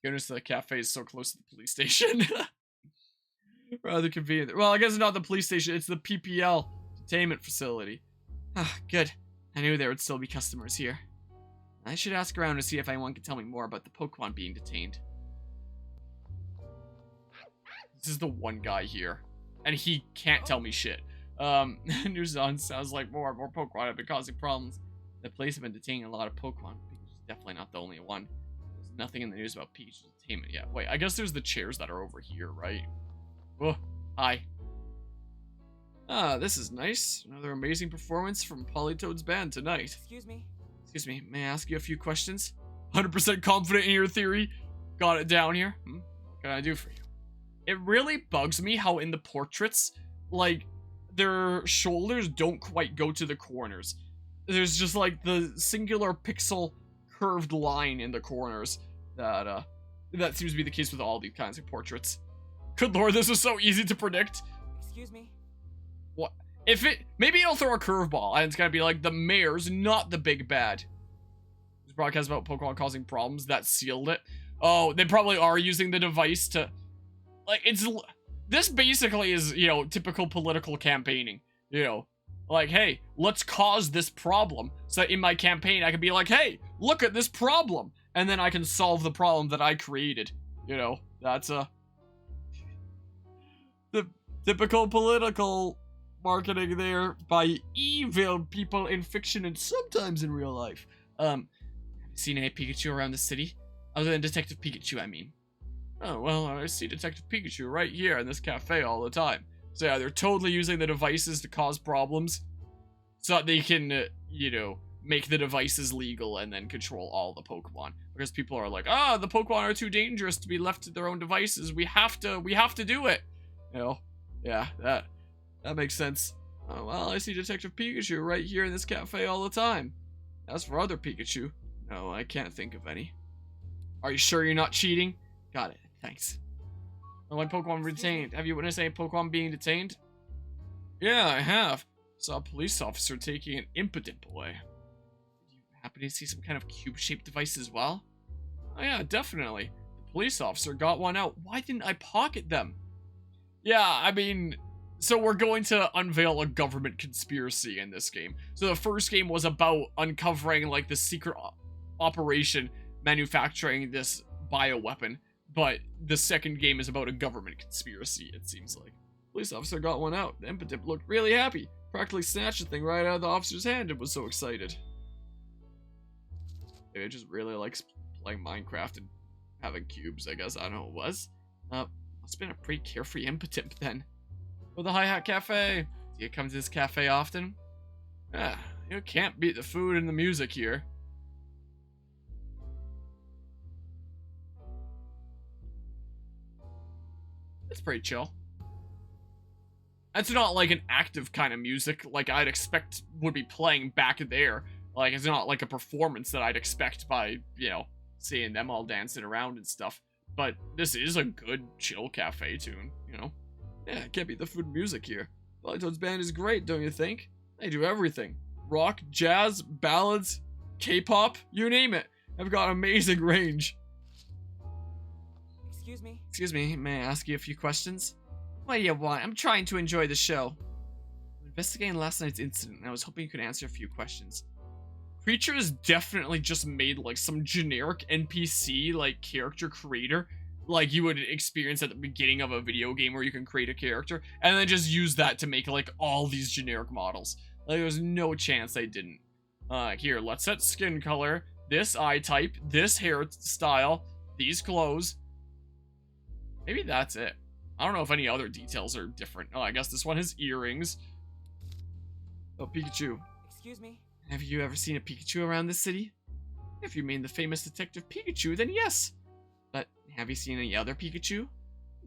Goodness, the cafe is so close to the police station. Rather convenient. Well, I guess it's not the police station, it's the PPL detainment facility. Ah, good. I knew there would still be customers here. I should ask around to see if anyone can tell me more about the Pokemon being detained. This is the one guy here, and he can't tell me shit. News on sounds like more and more Pokemon have been causing problems. The police have been detaining a lot of Pokemon. Pikachu's definitely not the only one. There's nothing in the news about Pikachu's detainment yet. Wait, I guess there's the chairs that are over here, right? Oh, hi. Ah, this is nice. Another amazing performance from Politoad's band tonight. Excuse me. Excuse me, may I ask you a few questions? 100% confident in your theory. Got it down here. What can I do for you? It really bugs me how in the portraits, like, their shoulders don't quite go to the corners. There's just, like, the singular pixel curved line in the corners that seems to be the case with all these kinds of portraits. Good lord, this is so easy to predict. Excuse me. What? If it... Maybe it'll throw a curveball, and it's gonna be like, the mayor's not the big bad. This broadcast about Pokemon causing problems, that sealed it. Oh, they probably are using the device to... Like, it's... This basically is, you know, typical political campaigning. You know, like, hey, let's cause this problem, so that in my campaign I can be like, hey, look at this problem! And then I can solve the problem that I created. You know, that's the typical political marketing there by evil people in fiction and sometimes in real life. Have you seen any Pikachu around the city? Other than Detective Pikachu, I mean. Oh, well, I see Detective Pikachu right here in this cafe all the time. So yeah, they're totally using the devices to cause problems so that they can, you know, make the devices legal and then control all the Pokemon. Because people are like, ah, the Pokemon are too dangerous to be left to their own devices. We have to do it. You know, yeah, that makes sense. Oh, well, I see Detective Pikachu right here in this cafe all the time. As for other Pikachu, no, I can't think of any. Are you sure you're not cheating? Got it. Thanks. One Pokemon retained. Have you witnessed any Pokemon being detained? Yeah, I have. Saw a police officer taking an impotent away. Did you happen to see some kind of cube-shaped device as well? Oh yeah, definitely. The police officer got one out. Why didn't I pocket them? Yeah, I mean, so we're going to unveil a government conspiracy in this game. So the first game was about uncovering, like, the secret operation manufacturing this bioweapon. But the second game is about a government conspiracy, it seems like. Police officer got one out. The impotent looked really happy. Practically snatched the thing right out of the officer's hand and was so excited. Maybe it just really likes playing Minecraft and having cubes, I guess. I don't know what it was. Must have been a pretty carefree impotent then. Oh, the Hi-Hat Cafe. Do you come to this cafe often? Ah, you can't beat the food and the music here. It's pretty chill. It's not like an active kind of music like I'd expect would be playing back there. Like, it's not like a performance that I'd expect by, you know, seeing them all dancing around and stuff. But this is a good, chill cafe tune, you know? Yeah, can't beat the food and music here. Politoad's band is great, don't you think? They do everything. Rock, jazz, ballads, K-pop, you name it. I've got amazing range. Excuse me. Excuse me, may I ask you a few questions? What do you want? I'm trying to enjoy the show. I'm investigating last night's incident, and I was hoping you could answer a few questions. Creature is definitely just made like some generic NPC, like character creator, like you would experience at the beginning of a video game where you can create a character, and then just use that to make like all these generic models. Like there's no chance they didn't. Here, let's set skin color, this eye type, this hairstyle, these clothes. Maybe that's it. I don't know if any other details are different. Oh, I guess this one has earrings. Oh, Pikachu. Excuse me. Have you ever seen a Pikachu around this city? If you mean the famous Detective Pikachu, then yes. But have you seen any other Pikachu?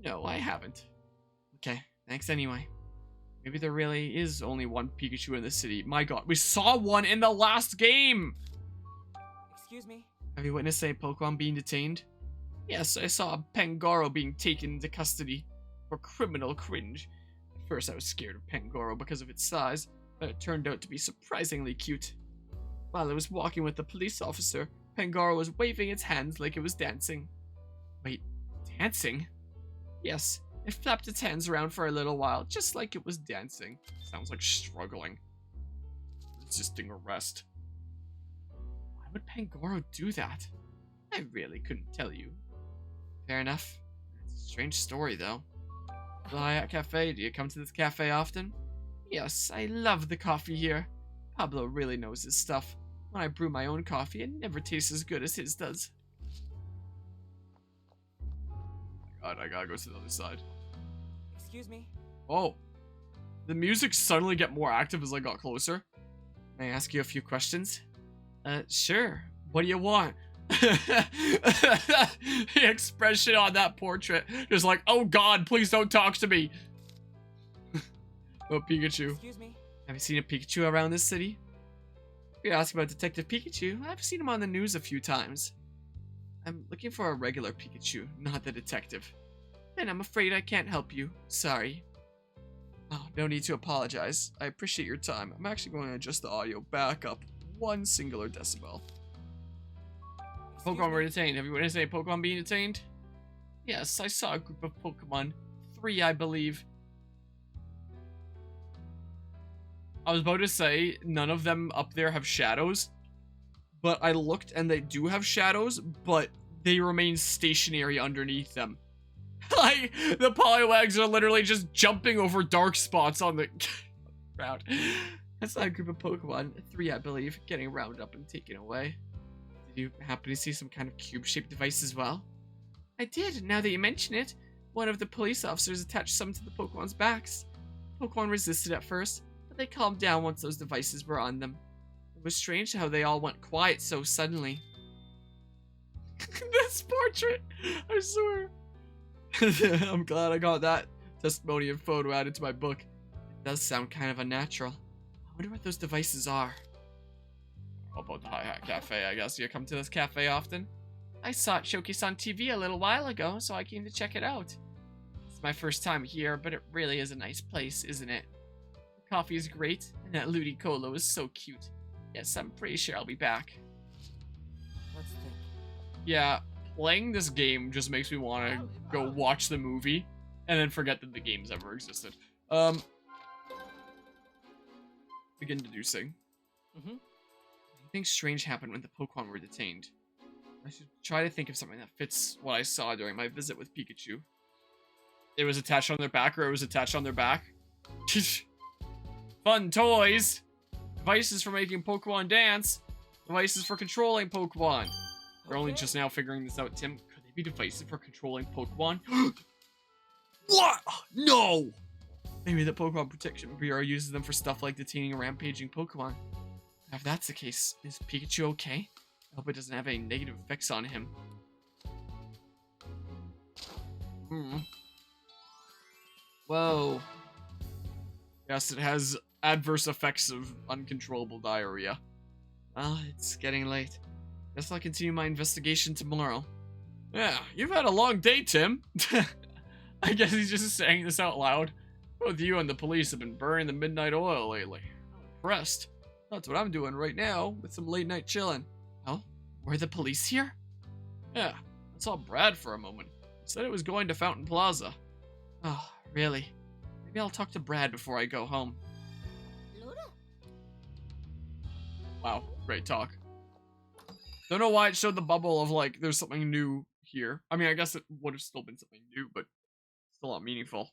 No, I haven't. Okay, thanks anyway. Maybe there really is only one Pikachu in the city. My god, we saw one in the last game! Excuse me. Have you witnessed a Pokemon being detained? Yes, I saw a Pangoro being taken into custody for criminal cringe. At first I was scared of Pangoro because of its size, but it turned out to be surprisingly cute. While I was walking with the police officer, Pangoro was waving its hands like it was dancing. Wait, dancing? Yes, it flapped its hands around for a little while, just like it was dancing. Sounds like struggling. Resisting arrest. Why would Pangoro do that? I really couldn't tell you. Fair enough. It's a strange story, though. The Hayat Cafe, do you come to this cafe often? Yes, I love the coffee here. Pablo really knows his stuff. When I brew my own coffee, it never tastes as good as his does. God, I gotta go to the other side. Excuse me. Oh. The music suddenly get more active as I got closer. May I ask you a few questions? Sure. What do you want? The expression on that portrait is like, oh god, please don't talk to me. Oh, Pikachu. Excuse me. Have you seen a Pikachu around this city? If you're asking about Detective Pikachu, I've seen him on the news a few times. I'm looking for a regular Pikachu, not the detective. And I'm afraid I can't help you. Sorry. Oh, no need to apologize. I appreciate your time. I'm actually going to adjust the audio back up 1 singular decibel. Pokemon were detained. Have you witnessed any Pokemon being detained? Yes, I saw a group of Pokemon. 3, I believe. I was about to say, none of them up there have shadows. But I looked and they do have shadows, but they remain stationary underneath them. Like, the Poliwags are literally just jumping over dark spots on the ground. That's not a group of Pokemon. 3, I believe, getting rounded up and taken away. Did you happen to see some kind of cube-shaped device as well? I did, now that you mention it. One of the police officers attached some to the Pokemon's backs. Pokemon resisted at first, but they calmed down once those devices were on them. It was strange how they all went quiet so suddenly. This portrait! I swear. I'm glad I got that testimonial photo added to my book. It does sound kind of unnatural. I wonder what those devices are. How about the Hi-Hat Cafe, I guess? You come to this cafe often? I saw it showcased on TV a little while ago, so I came to check it out. It's my first time here, but it really is a nice place, isn't it? The coffee is great, and that Ludicolo is so cute. Yes, I'm pretty sure I'll be back. Let's think. Yeah, playing this game just makes me want to go watch the movie and then forget that the game's ever existed. Begin deducing. Anything strange happened when the Pokemon were detained. I should try to think of something that fits what I saw during my visit with Pikachu. It was attached on their back, or it was attached on their back. Fun toys! Devices for making Pokemon dance. Devices for controlling Pokemon. We're only just now figuring this out, Tim. Could they be devices for controlling Pokemon? What? No! Maybe the Pokemon Protection Bureau uses them for stuff like detaining rampaging Pokemon. If that's the case, is Pikachu okay? I hope it doesn't have any negative effects on him. Whoa. Yes, it has adverse effects of uncontrollable diarrhea. Well, it's getting late. Guess I'll continue my investigation tomorrow. Yeah, you've had a long day, Tim. I guess he's just saying this out loud. Both you and the police have been burning the midnight oil lately. I'm impressed. That's what I'm doing right now, with some late night chilling. Oh, were the police here? Yeah, I saw Brad for a moment. He said it was going to Fountain Plaza. Oh, really? Maybe I'll talk to Brad before I go home. Wow, great talk. Don't know why it showed the bubble of, like, there's something new here. I mean, I guess it would have still been something new, but still not meaningful.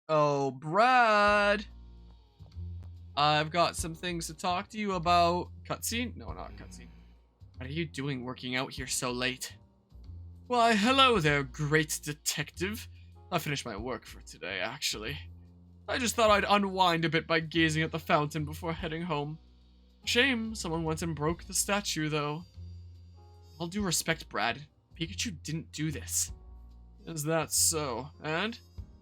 Oh, Brad! I've got some things to talk to you about. Cutscene? No, not cutscene. What are you doing working out here so late? Why, hello there, great detective. I finished my work for today, actually. I just thought I'd unwind a bit by gazing at the fountain before heading home. Shame someone went and broke the statue, though. All due respect, Brad, Pikachu didn't do this. Is that so? And?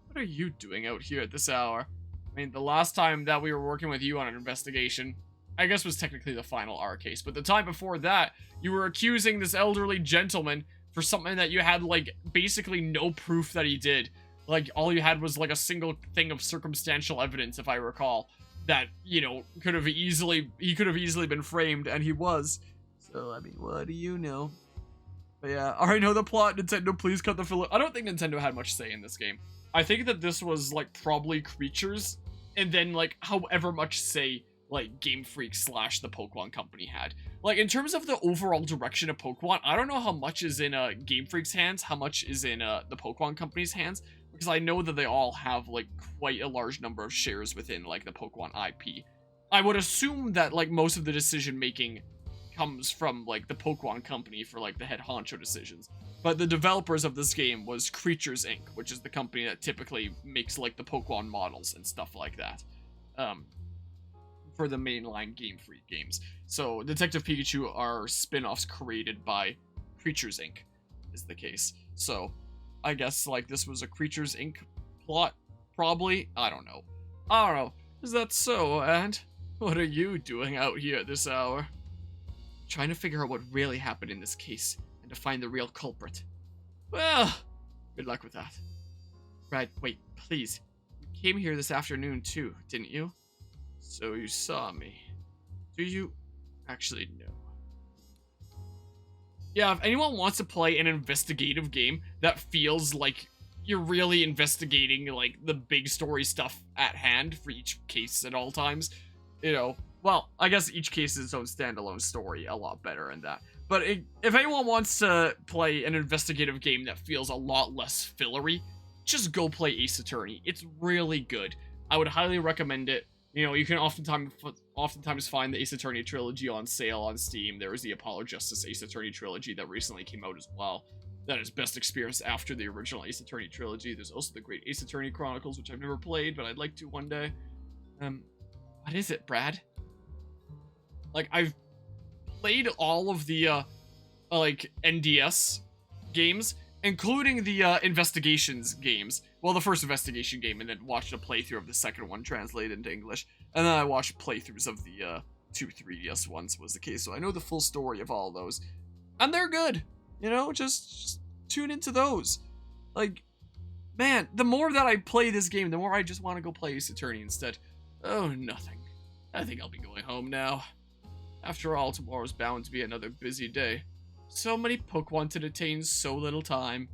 What are you doing out here at this hour? I mean, the last time that we were working with you on an investigation, I guess was technically the final R case, but the time before that, you were accusing this elderly gentleman for something that you had, like, basically no proof that he did. Like, all you had was, like, a single thing of circumstantial evidence, if I recall, that, you know, he could have easily been framed, and he was. So, I mean, what do you know? But yeah, alright, know the plot. Nintendo, please cut the filler. I don't think Nintendo had much say in this game. I think that this was, like, probably creatures, and then, like, however much say, like, Game Freak / the Pokemon Company had. Like, in terms of the overall direction of Pokemon, I don't know how much is in Game Freak's hands, how much is in the Pokemon Company's hands, because I know that they all have, like, quite a large number of shares within, like, the Pokemon IP. I would assume that, like, most of the decision-making comes from, like, the Pokemon Company for, like, the head honcho decisions. But the developers of this game was Creatures Inc., which is the company that typically makes, like, the Pokemon models and stuff like that. For the mainline Game Freak games. So, Detective Pikachu are spin-offs created by Creatures Inc., is the case. So, I guess, like, this was a Creatures Inc. plot, probably? I don't know. Is that so, and what are you doing out here at this hour? Trying to figure out what really happened in this case, and to find the real culprit. Well, good luck with that. Brad, wait, please. You came here this afternoon too, didn't you? So you saw me. Do you actually know? Yeah, if anyone wants to play an investigative game that feels like you're really investigating, like, the big story stuff at hand for each case at all times, you know, well, I guess each case is its own standalone story a lot better in that. But if anyone wants to play an investigative game that feels a lot less fillery, just go play Ace Attorney. It's really good. I would highly recommend it. You know, you can oftentimes find the Ace Attorney trilogy on sale on Steam. There is the Apollo Justice Ace Attorney trilogy that recently came out as well. That is best experienced after the original Ace Attorney trilogy. There's also the Great Ace Attorney Chronicles, which I've never played, but I'd like to one day. What is it, Brad? Like, I've played all of the, like, NDS games, including the, Investigations games. Well, the first Investigation game, and then watched a playthrough of the second one translated into English. And then I watched playthroughs of the, 2 3DS ones was the case, so I know the full story of all of those. And they're good! You know, just tune into those. Like, man, the more that I play this game, the more I just want to go play Ace Attorney instead. Oh, nothing. I think I'll be going home now. After all, tomorrow's bound to be another busy day. So many Pokemon to detain, so little time.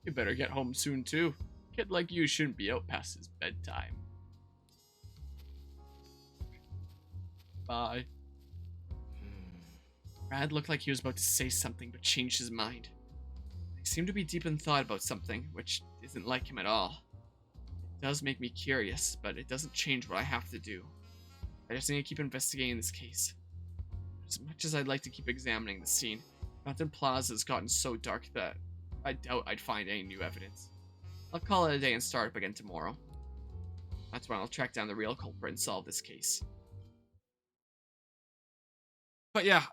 You better get home soon, too. A kid like you shouldn't be out past his bedtime. Bye. Brad looked like he was about to say something, but changed his mind. He seemed to be deep in thought about something, which isn't like him at all. It does make me curious, but it doesn't change what I have to do. I just need to keep investigating this case. As much as I'd like to keep examining the scene, Mountain Plaza has gotten so dark that I doubt I'd find any new evidence. I'll call it a day and start up again tomorrow. That's when I'll track down the real culprit and solve this case. But yeah,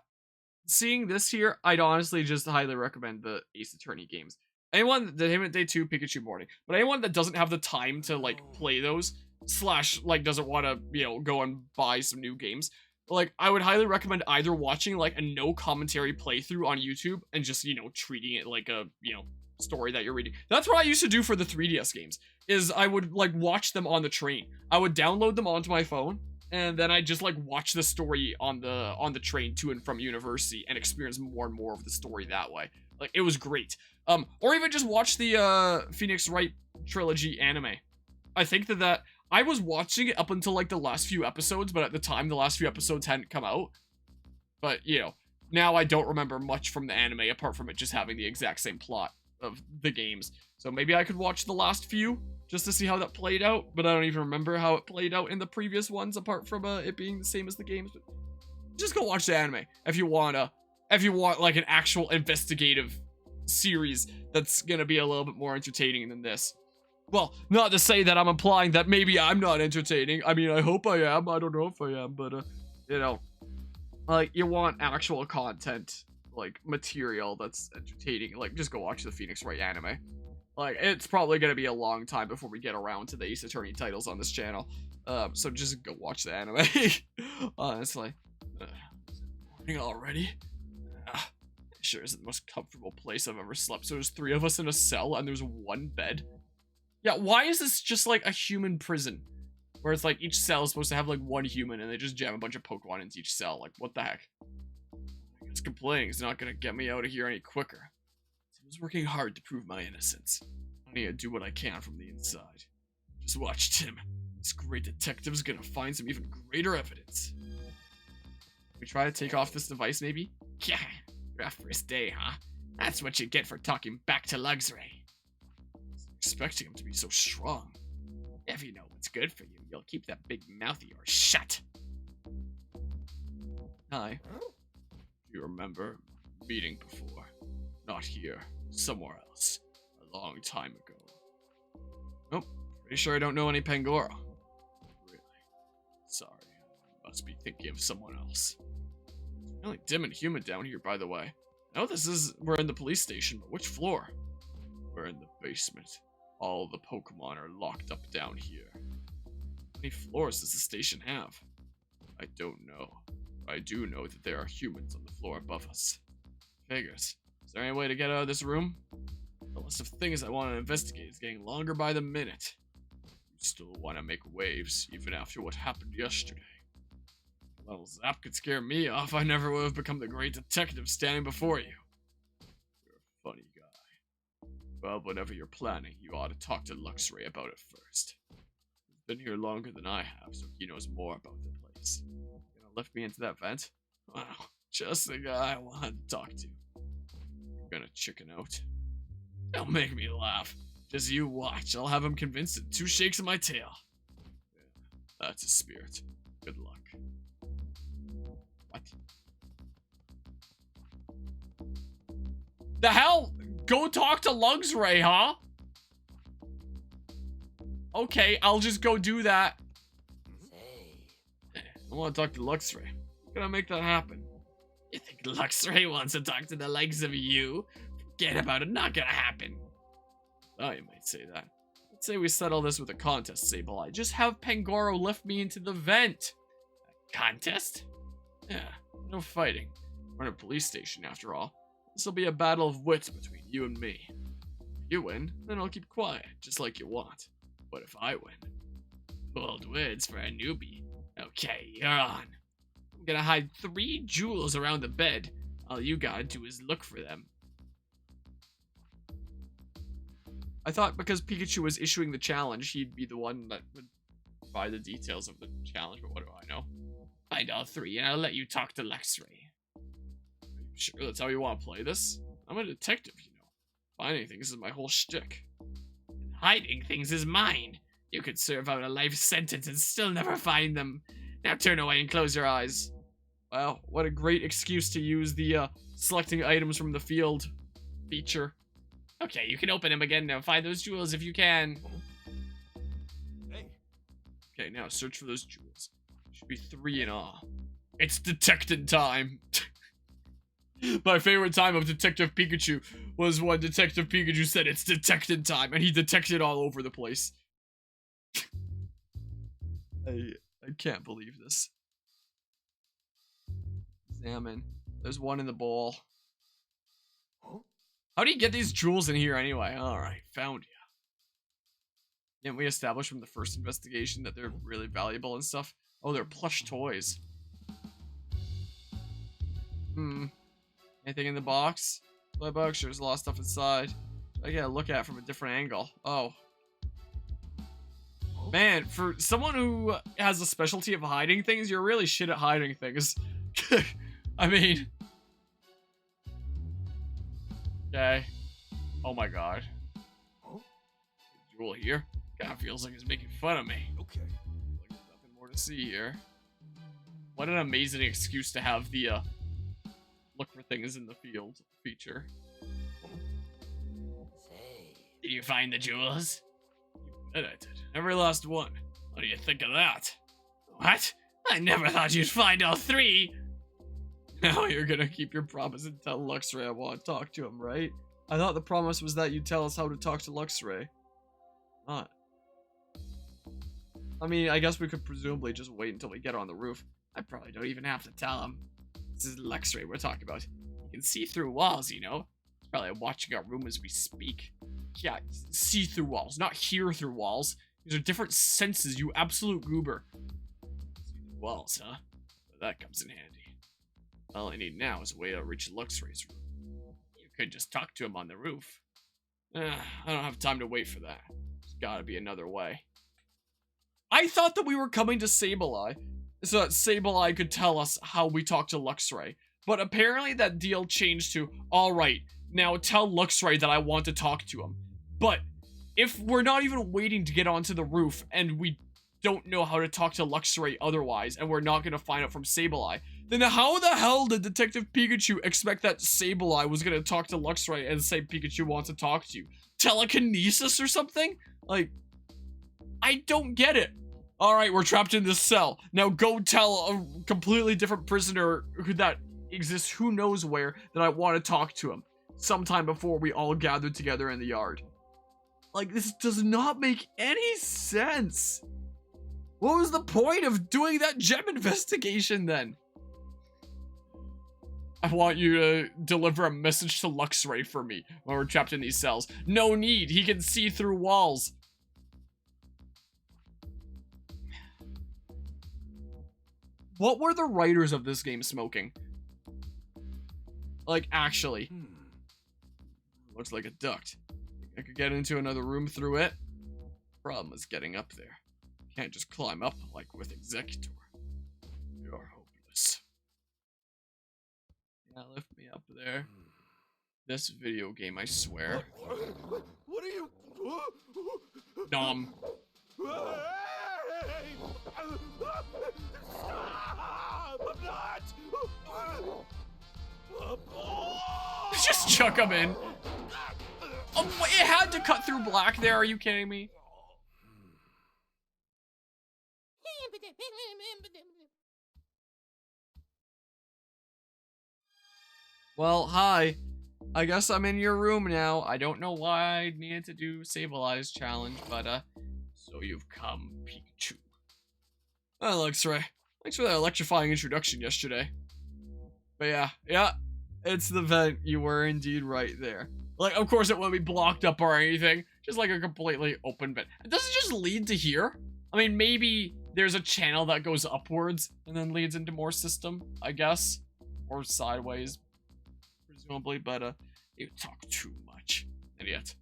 seeing this here, I'd honestly just highly recommend the Ace Attorney games. Anyone that him at Day 2, Pikachu Morning, but anyone that doesn't have the time to, like, play those, / like, doesn't want to, you know, go and buy some new games, like, I would highly recommend either watching, like, a no commentary playthrough on YouTube and just, you know, treating it like a, you know, story that you're reading. That's what I used to do for the 3DS games, is I would, like, watch them on the train. I would download them onto my phone, and then I just, like, watch the story on the train to and from university and experience more and more of the story that way. Like, it was great. Or even just watch the, Phoenix Wright trilogy anime. I think that I was watching it up until, like, the last few episodes, but at the time, the last few episodes hadn't come out. But, you know, now I don't remember much from the anime, apart from it just having the exact same plot of the games. So maybe I could watch the last few, just to see how that played out, but I don't even remember how it played out in the previous ones, apart from, it being the same as the games. But just go watch the anime, if you want, like, an actual investigative series that's gonna be a little bit more entertaining than this. Well, not to say that I'm implying that maybe I'm not entertaining. I mean, I hope I am. I don't know if I am, but, you know, like, you want actual content, like, material that's entertaining. Like, just go watch the Phoenix Wright anime. Like, it's probably gonna be a long time before we get around to the Ace Attorney titles on this channel. So just go watch the anime. Honestly. Morning already? Sure isn't the most comfortable place I've ever slept. So there's 3 of us in a cell and there's 1 bed. Yeah, why is this just like a human prison? Where it's like each cell is supposed to have like 1 human and they just jam a bunch of Pokemon into each cell. Like, what the heck? Oh my Just complaining is not gonna get me out of here any quicker. I was working hard to prove my innocence. I need to do what I can from the inside. Just watch Tim. This great detective's gonna find some even greater evidence. We try to take off this device, maybe? Yeah, rough first day, huh? That's what you get for talking back to Luxray. Expecting him to be so strong. If you know what's good for you, you'll keep that big mouth of yours shut. Hi. Do you remember meeting before? Not here, somewhere else. A long time ago. Nope, pretty sure I don't know any Pangoro. Really? Sorry, I must be thinking of someone else. It's really dim and humid down here, by the way. I know we're in the police station, but which floor? We're in the basement. All the Pokemon are locked up down here. How many floors does the station have? I don't know. I do know that there are humans on the floor above us. Figures. Is there any way to get out of this room? The list of things I want to investigate is getting longer by the minute. You still want to make waves, even after what happened yesterday. A little zap could scare me off. I never would have become the great detective standing before you. You're a funny guy. Well, whatever you're planning, you ought to talk to Luxray about it first. He's been here longer than I have, so he knows more about the place. Gonna lift me into that vent? Wow, just the guy I wanted to talk to. You're gonna chicken out. Don't make me laugh. Just you watch. I'll have him convinced in 2 shakes of my tail. Yeah, that's a spirit. Good luck. What? The hell? Go talk to Luxray, huh? Okay, I'll just go do that. I want to talk to Luxray. I'm gonna make that happen. You think Luxray wants to talk to the likes of you? Forget about it, not gonna happen. Oh, you might say that. Let's say we settle this with a contest, Sableye. Just have Pangoro lift me into the vent. A contest? Yeah, no fighting. We're in a police station, after all. This'll be a battle of wits between you and me. If you win, then I'll keep quiet, just like you want. But if I win... Bold words for a newbie. Okay, you're on. I'm gonna hide 3 jewels around the bed. All you gotta do is look for them. I thought because Pikachu was issuing the challenge, he'd be the one that would provide the details of the challenge, but what do I know? Find all 3 and I'll let you talk to Luxray. Are you sure that's how you want to play this? I'm a detective, you know. Finding things is my whole shtick. Hiding things is mine. You could serve out a life sentence and still never find them. Now turn away and close your eyes. Wow, what a great excuse to use the selecting items from the field feature. Okay, you can open them again now. Find those jewels if you can. Hey. Okay, now search for those jewels. Should be 3 in all. It's detecting time. My favorite time of Detective Pikachu was when Detective Pikachu said it's detecting time, and he detected all over the place. I can't believe this. Examine. There's one in the bowl. How do you get these jewels in here anyway? Alright, found you. Didn't we establish from the first investigation that they're really valuable and stuff? Oh, they're plush toys. Anything in the box? Play box, there's a lot of stuff inside. I gotta look at it from a different angle. Oh. Man, for someone who has a specialty of hiding things, you're really shit at hiding things. I mean... Okay. Oh my god. Jewel here? Kinda feels like it's making fun of me. Okay. Like there's nothing more to see here. What an amazing excuse to have the, look for things in the field feature. Did you find the jewels? You bet I did. Every last one. What do you think of that? What? I never thought you'd find all 3! Now you're gonna keep your promise and tell Luxray I want to talk to him, right? I thought the promise was that you'd tell us how to talk to Luxray. Not. I mean, I guess we could presumably just wait until we get on the roof. I probably don't even have to tell him. This is Luxray we're talking about. You can see through walls, you know? He's probably watching our room as we speak. Yeah, see through walls, not hear through walls. These are different senses, you absolute goober. See through walls, huh? Well, that comes in handy. All I need now is a way to reach Luxray's room. You could just talk to him on the roof. I don't have time to wait for that. There's gotta be another way. I thought that we were coming to Sableye, so that Sableye could tell us how we talk to Luxray. But apparently that deal changed to, alright, now tell Luxray that I want to talk to him. But if we're not even waiting to get onto the roof, and we don't know how to talk to Luxray otherwise, and we're not going to find out from Sableye, then how the hell did Detective Pikachu expect that Sableye was going to talk to Luxray and say Pikachu wants to talk to you? Telekinesis or something? Like, I don't get it. Alright, we're trapped in this cell. Now go tell a completely different prisoner that exists who knows where that I want to talk to him sometime before we all gather together in the yard. Like, this does not make any sense. What was the point of doing that gem investigation then? I want you to deliver a message to Luxray for me when we're trapped in these cells. No need, he can see through walls. What were the writers of this game smoking? Like, actually. Looks like a duct. I could get into another room through it. Problem is getting up there. Can't just climb up like with Executor. You're hopeless. Yeah, lift me up there. This video game, I swear. What are you? Nom. Just chuck him in. Oh, it had to cut through black there. Are you kidding me? Well, hi. I guess I'm in your room now. I don't know why I needed to do Sableye's challenge, but so you've come, Pikachu. Oh, Luxray. Thanks for that electrifying introduction yesterday. But yeah, it's the vent. You were indeed right there. Like, of course it won't be blocked up or anything. Just like a completely open vent. Does it just lead to here? I mean, maybe there's a channel that goes upwards and then leads into more system, I guess. Or sideways, presumably. But, you talk too much. And yet,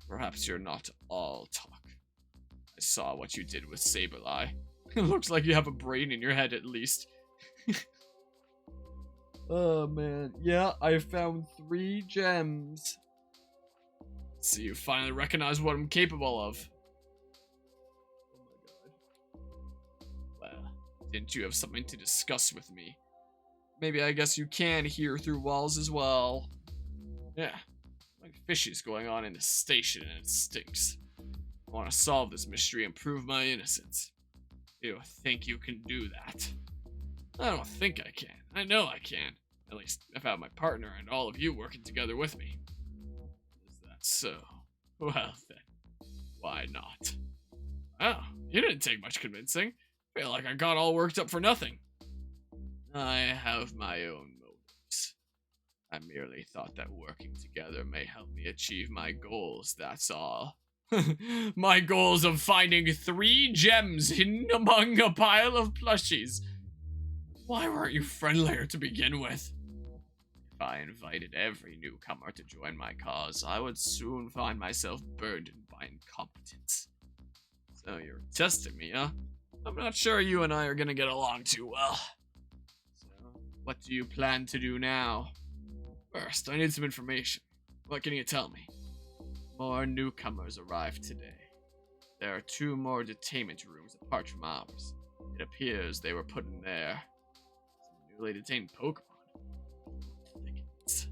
perhaps you're not all talk. I saw what you did with Sableye. It looks like you have a brain in your head at least. Oh man, yeah, I found 3 gems. So you finally recognize what I'm capable of. Oh my god. Well, didn't you have something to discuss with me? Maybe I guess you can hear through walls as well. Yeah, like fishes going on in the station and it stinks. I want to solve this mystery and prove my innocence. You think you can do that? I don't think I can. I know I can. At least if I have my partner and all of you working together with me. Is that so? Well then, why not? Oh, you didn't take much convincing. Feel like I got all worked up for nothing. I have my own motives. I merely thought that working together may help me achieve my goals, that's all. My goals of finding 3 gems hidden among a pile of plushies. Why weren't you friendlier to begin with? If I invited every newcomer to join my cause, I would soon find myself burdened by incompetence. So you're testing me, huh? I'm not sure you and I are gonna get along too well. So, what do you plan to do now? First, I need some information. What can you tell me? More newcomers arrived today. There are 2 more detainment rooms apart from ours. It appears they were put in there. Some newly detained Pokemon. Thickens.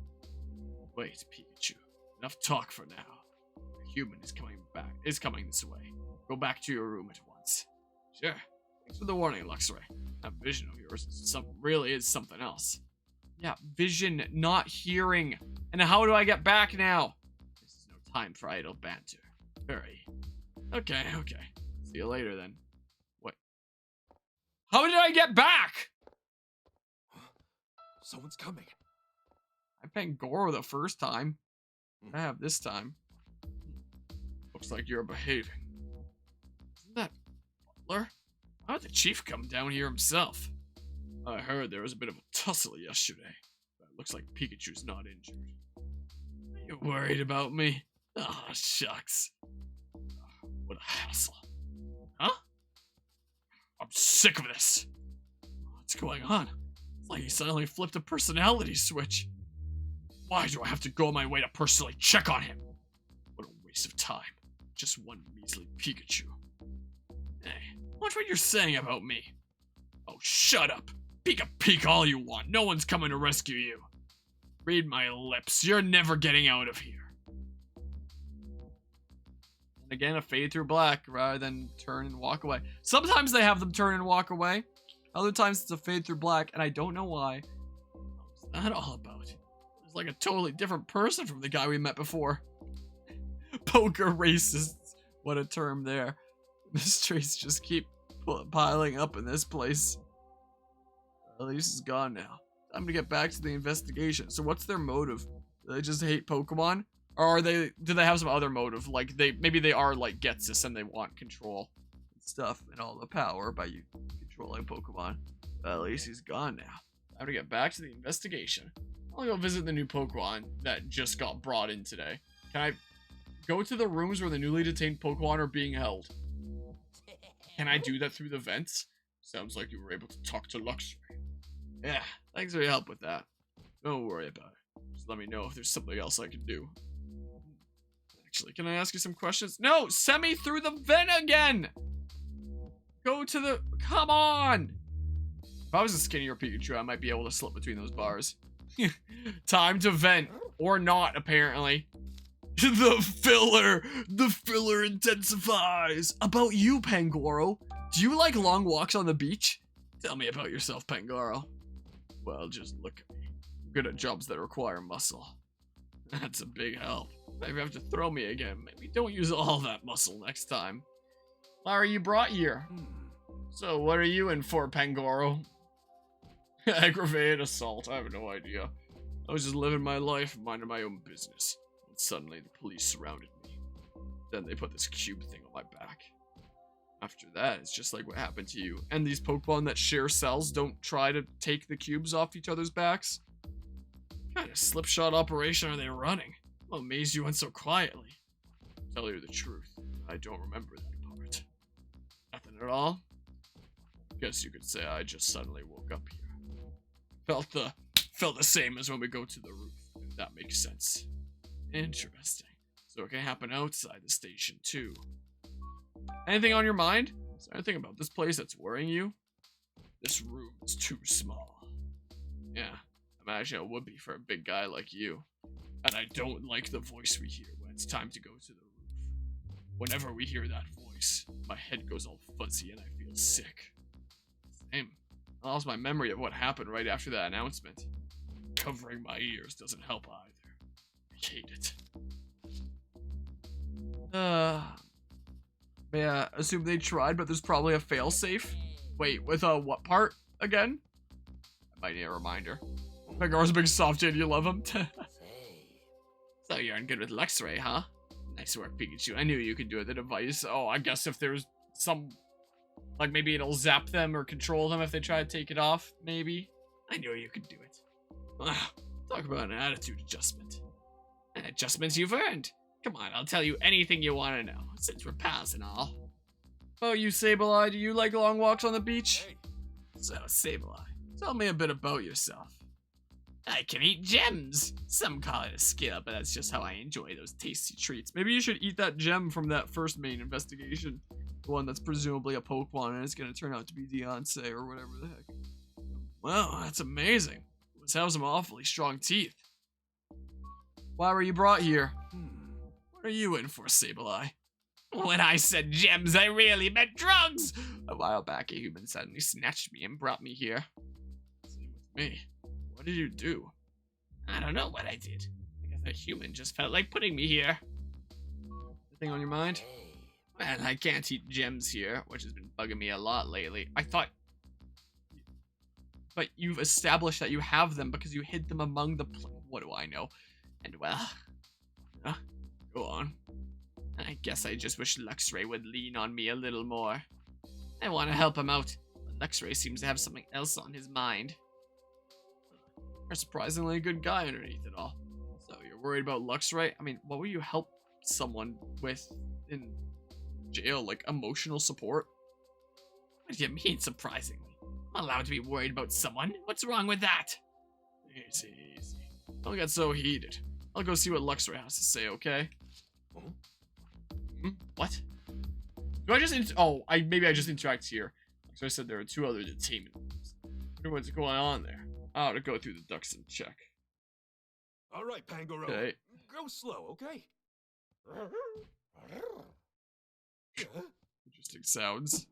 Wait, Pikachu. Enough talk for now. A human is coming this way. Go back to your room at once. Sure. Thanks for the warning, Luxray. That vision of yours really is something else. Yeah, vision, not hearing. And how do I get back now? This is no time for idle banter. Hurry. Okay. See you later then. Wait. How did I get back? Someone's coming. I banged Goro the first time. I have this time. Looks like you're behaving. Isn't that Butler? How did the chief come down here himself? I heard there was a bit of a tussle yesterday. But it looks like Pikachu's not injured. Are you worried about me? Oh, shucks. What a hassle. Huh? I'm sick of this. What's going on? It's like he suddenly flipped a personality switch. Why do I have to go on my way to personally check on him? What a waste of time. Just one measly Pikachu. Hey, watch what you're saying about me. Oh, shut up. Peek all you want. No one's coming to rescue you. Read my lips. You're never getting out of here. And again, a fade through black rather than turn and walk away. Sometimes they have them turn and walk away. Other times it's a fade through black, and I don't know why. What's that all about? It's like a totally different person from the guy we met before. Poker racists. What a term there. Mysteries just keep piling up in this place. At least he's gone now. Time to get back to the investigation. So what's their motive? Do they just hate Pokemon? Or are they, do they have some other motive? Like maybe they are like Getsus and they want control and stuff and all the power by you controlling Pokemon. At least he's gone now. Time to get back to the investigation. I'll go visit the new Pokemon that just got brought in today. Can I go to the rooms where the newly detained Pokemon are being held? Can I do that through the vents? Sounds like you were able to talk to Luxray. Yeah, thanks for your help with that. Don't worry about it. Just let me know if there's something else I can do. Actually, can I ask you some questions? No! Send me through the vent again! Go to the... Come on! If I was a skinnier Pikachu, I might be able to slip between those bars. Time to vent. Or not, apparently. The filler intensifies. About you, Pangoro. Do you like long walks on the beach? Tell me about yourself, Pangoro. Well, just look at me. I'm good at jobs that require muscle. That's a big help. Maybe you have to throw me again. Maybe don't use all that muscle next time. Why are you brought here? So what are you in for, Pangoro? Aggravated assault. I have no idea. I was just living my life, minding my own business. And suddenly the police surrounded me. Then they put this cube thing on my back. After that, it's just like what happened to you. And these Pokemon that share cells don't try to take the cubes off each other's backs? What kind of slipshod operation are they running? I'm amazed you went so quietly. To tell you the truth, I don't remember that part. Nothing at all? Guess you could say I just suddenly woke up here. Felt the same as when we go to the roof, if that makes sense. Interesting. So it can happen outside the station too. Anything on your mind? Is there anything about this place that's worrying you? This room is too small. Yeah, imagine it would be for a big guy like you. And I don't like the voice we hear when it's time to go to the roof. Whenever we hear that voice, my head goes all fuzzy and I feel sick. Same. I lost my memory of what happened right after that announcement. Covering my ears doesn't help either. I hate it. Yeah, assume they tried, but there's probably a failsafe. Wait, with a what part again? I might need a reminder. Pangoro's a big softie and you love him. So you're good with Luxray, huh? Nice work, Pikachu. I knew you could do it. The device. Oh, I guess if there's some... Like, maybe it'll zap them or control them if they try to take it off, maybe. I knew you could do it. Talk about an attitude adjustment. An adjustment you've earned. Come on, I'll tell you anything you want to know, since we're pals and all. Oh, you Sableye, do you like long walks on the beach? So, Sableye, tell me a bit about yourself. I can eat gems. Some call it a skill, but that's just how I enjoy those tasty treats. Maybe you should eat that gem from that first main investigation. The one that's presumably a Pokemon, and it's going to turn out to be Deontay or whatever the heck. Wow, that's amazing. Must have some awfully strong teeth. Why were you brought here? What are you in for, Sableye? When I said gems, I really meant drugs! A while back, a human suddenly snatched me and brought me here. Same with me. What did you do? I don't know what I did. I guess a human just felt like putting me here. Anything on your mind? Well, I can't eat gems here, which has been bugging me a lot lately. I thought... But you've established that you have them because you hid them among the... What do I know? And well... Go on. I guess I just wish Luxray would lean on me a little more. I want to help him out, but Luxray seems to have something else on his mind. You're a surprisingly good guy underneath it all. So you're worried about Luxray? I mean, what would you help someone with in jail? Like emotional support? What do you mean, surprisingly? I'm allowed to be worried about someone. What's wrong with that? Easy, easy. Don't get so heated. I'll go see what Luxray has to say, okay? What? Do I just maybe I just interact here. So I said there are 2 other detainment rooms. I wonder what's going on there. I ought to go through the ducks and check. All right, Pangoro. Okay. Go slow, okay? Interesting sounds.